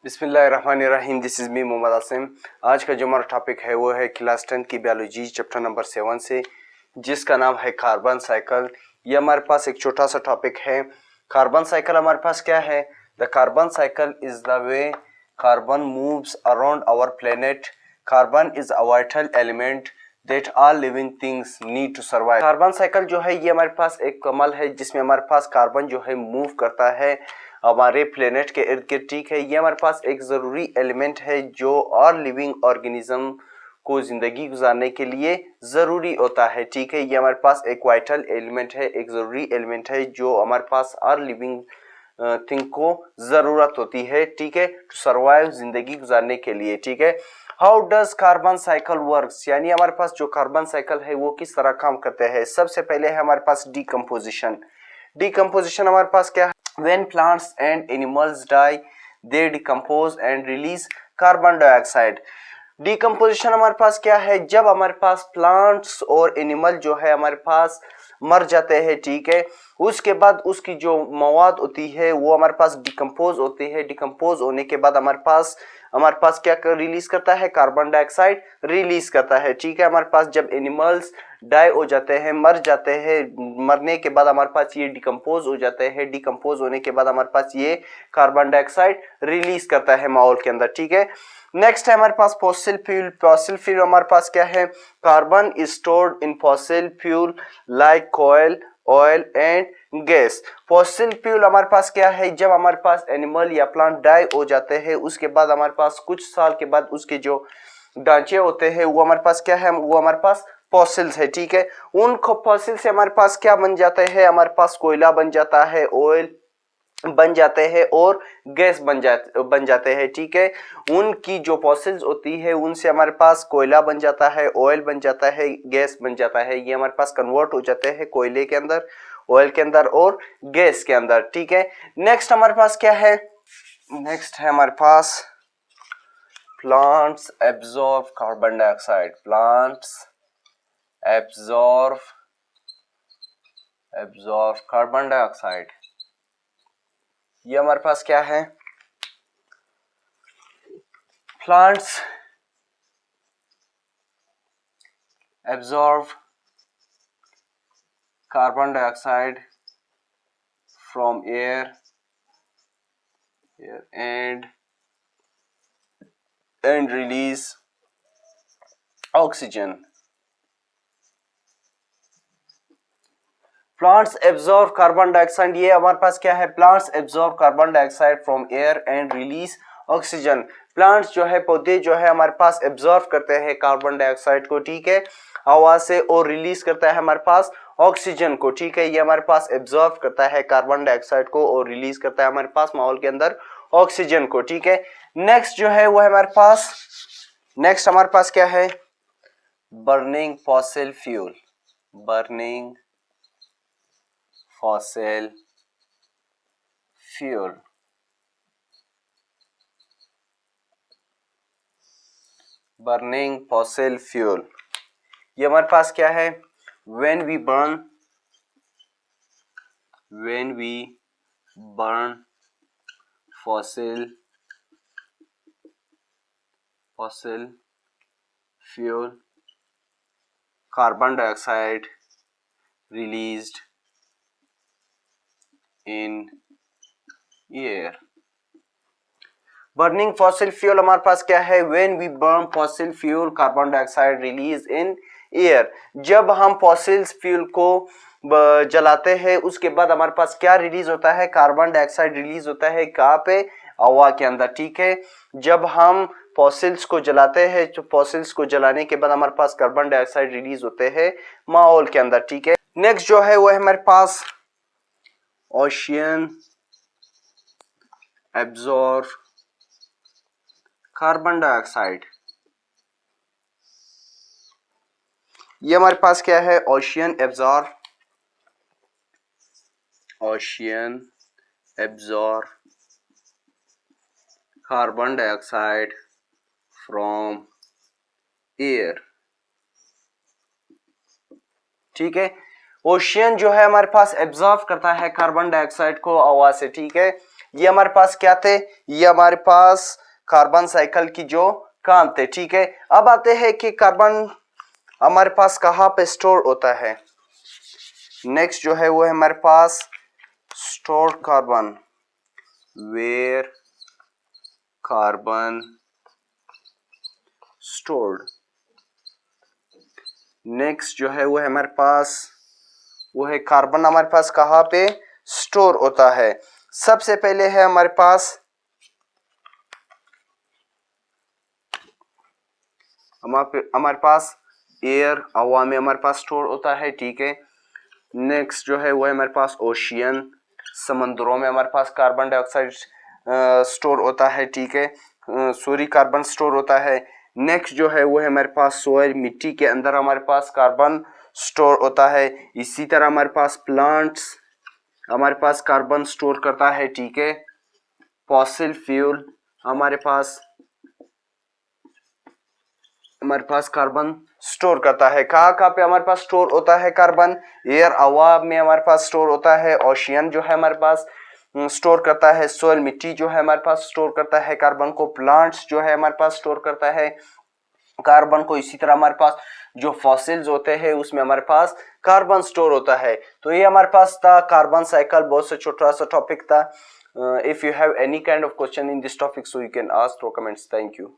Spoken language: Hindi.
बिस्मिल्लाहिर्रहमानिर्रहीम। This is me Mohammad Asim. आज का जो हमारा टॉपिक है वो है क्लास 10 की बायोलॉजी चैप्टर नंबर 7 से, जिसका नाम है कार्बन साइकिल। ये हमारे पास एक छोटा सा टॉपिक है। कार्बन साइकिल हमारे पास क्या है? The carbon cycle is the way carbon moves around our planet. Carbon is a vital element that all living things need to survive. Carbon cycle जो है ये हमारे पास एक कमल है जिसमें हमारे पास कार्बन जो है मूव करता है हमारे प्लेनेट के इर्द गिर्द। ठीक है, ये हमारे पास एक ज़रूरी एलिमेंट है जो और लिविंग ऑर्गेनिज्म को ज़िंदगी गुजारने के लिए ज़रूरी होता है। ठीक है, ये हमारे पास एक वाइटल एलिमेंट है, एक ज़रूरी एलिमेंट है जो हमारे पास और लिविंग थिंग को ज़रूरत होती है। ठीक है, टू सर्वाइव, ज़िंदगी गुजारने के लिए। ठीक है, how does carbon cycle works, यानी हमारे पास जो कार्बन साइकिल है वो किस तरह काम करते हैं। सबसे पहले है हमारे पास डिकम्पोजिशन। डिकम्पोजिशन हमारे पास क्या है? When plants and animals die, they decompose and release carbon dioxide. Decomposition हमारे पास क्या है? जब हमारे पास प्लांट्स और एनिमल जो है हमारे पास मर जाते हैं, ठीक है, उसके बाद उसकी जो मवाद होती है वो हमारे पास डिकम्पोज होती है। डिकम्पोज होने के बाद हमारे पास क्या रिलीज करता है? कार्बन डाइऑक्साइड रिलीज करता है। ठीक है, हमारे पास जब एनिमल्स डाई हो जाते हैं, मर जाते हैं, मरने के बाद हमारे पास ये डिकम्पोज हो जाते हैं। डिकम्पोज होने के बाद हमारे पास ये कार्बन डाइऑक्साइड रिलीज करता है माहौल के अंदर। ठीक है, नेक्स्ट है हमारे पास फॉसिल फ्यूल। फॉसिल फ्यूल हमारे पास क्या है? Carbon is stored in fossil fuel like coal, oil and gas. Fossil fuel हमारे पास क्या है? जब हमारे पास एनिमल या प्लांट डाई हो जाते हैं उसके बाद हमारे पास कुछ साल के बाद उसके जो ढांचे होते हैं वो हमारे पास क्या है? वो हमारे पास फॉसिल्स है। ठीक है, उन फॉसिल से हमारे पास क्या बन जाता है? हमारे पास कोयला बन जाता है, ऑयल बन जाते हैं और गैस बन जाते हैं। ठीक है, उनकी जो फॉसिल्स होती है उनसे हमारे पास कोयला बन जाता है, ऑयल बन जाता है, गैस बन जाता है। ये हमारे पास कन्वर्ट हो जाते हैं कोयले के अंदर, ऑयल के अंदर और गैस के अंदर। ठीक है, नेक्स्ट हमारे पास क्या है? नेक्स्ट है हमारे पास plants absorb carbon dioxide. Plants absorb carbon dioxide. ये हमारे पास क्या है? Plants absorb carbon dioxide from air and release oxygen. Plants absorb carbon dioxide, ये हमारे पास क्या है? Plants absorb carbon dioxide from air and release oxygen. Plants जो है, पौधे जो है हमारे पास एब्जॉर्ब करते हैं कार्बन डाइऑक्साइड को, ठीक है, हवा से, और रिलीज करता है हमारे पास ऑक्सीजन को। ठीक है, ये हमारे पास एब्जॉर्ब करता है कार्बन डाइऑक्साइड को और रिलीज करता है हमारे पास माहौल के अंदर ऑक्सीजन को। ठीक है, नेक्स्ट जो है वो है हमारे पास क्या है? Burning fossil fuel. Burning fossil fuel. Burning fossil fuel, ये हमारे पास क्या है? when we burn fossil fuel, carbon dioxide released in air। Burning fossil fuel हमारे पास क्या है? When we burn fossil fuel carbon dioxide release in air. जब हम फॉसिल फ्यूल को जलाते हैं उसके बाद हमारे पास क्या रिलीज होता है? कार्बन डाइऑक्साइड रिलीज होता है। कहाँ पे? हवा के अंदर। ठीक है, जब हम फॉसिल्स को जलाते हैं तो फॉसिल्स को जलाने के बाद हमारे पास कार्बन डाइऑक्साइड रिलीज होते हैं माहौल के अंदर। ठीक है, नेक्स्ट जो है वो है हमारे पास ओशियन एब्जॉर्ब कार्बन डाइऑक्साइड। ये हमारे पास क्या है? Ocean absorb carbon dioxide from air. ठीक है, ओशियन जो है हमारे पास एब्जॉर्ब करता है कार्बन डाइऑक्साइड को हवा से। ठीक है, ये हमारे पास क्या थे, ये हमारे पास कार्बन साइकिल की जो काम थे। ठीक है, अब आते हैं कि कार्बन हमारे पास कहाँ पे स्टोर होता है। नेक्स्ट जो है वो है हमारे पास stored carbon, where carbon stored. Next जो है वो है हमारे पास वो है कार्बन हमारे पास कहाँ पे स्टोर होता है। सबसे पहले है हमारे पास एयर, हवा में हमारे पास स्टोर होता है। ठीक है, नेक्स्ट जो है वो है हमारे पास ओशियन, समंदरों में हमारे पास कार्बन डाइऑक्साइड स्टोर होता है। ठीक है, सॉरी कार्बन स्टोर होता है। नेक्स्ट जो है वो है हमारे पास सोइल, मिट्टी के अंदर हमारे पास कार्बन स्टोर होता है। इसी तरह हमारे पास प्लांट्स हमारे पास कार्बन स्टोर करता है। ठीक है, फॉसिल फ्यूल हमारे पास कार्बन स्टोर करता है। कहाँ कहाँ पे हमारे पास स्टोर होता है कार्बन, एयर हवा में हमारे पास स्टोर होता है, ओशियन जो है हमारे पास स्टोर करता है, सोइल मिट्टी जो है हमारे पास स्टोर करता है कार्बन को, प्लांट्स जो है हमारे पास स्टोर करता है कार्बन को। इसी तरह हमारे पास जो फॉसिल्स होते हैं उसमें हमारे पास कार्बन स्टोर होता है। तो ये हमारे पास था कार्बन साइकिल, बहुत से छोटा सा टॉपिक था। If you have any kind of question in this topic so you can ask through comments. Thank you.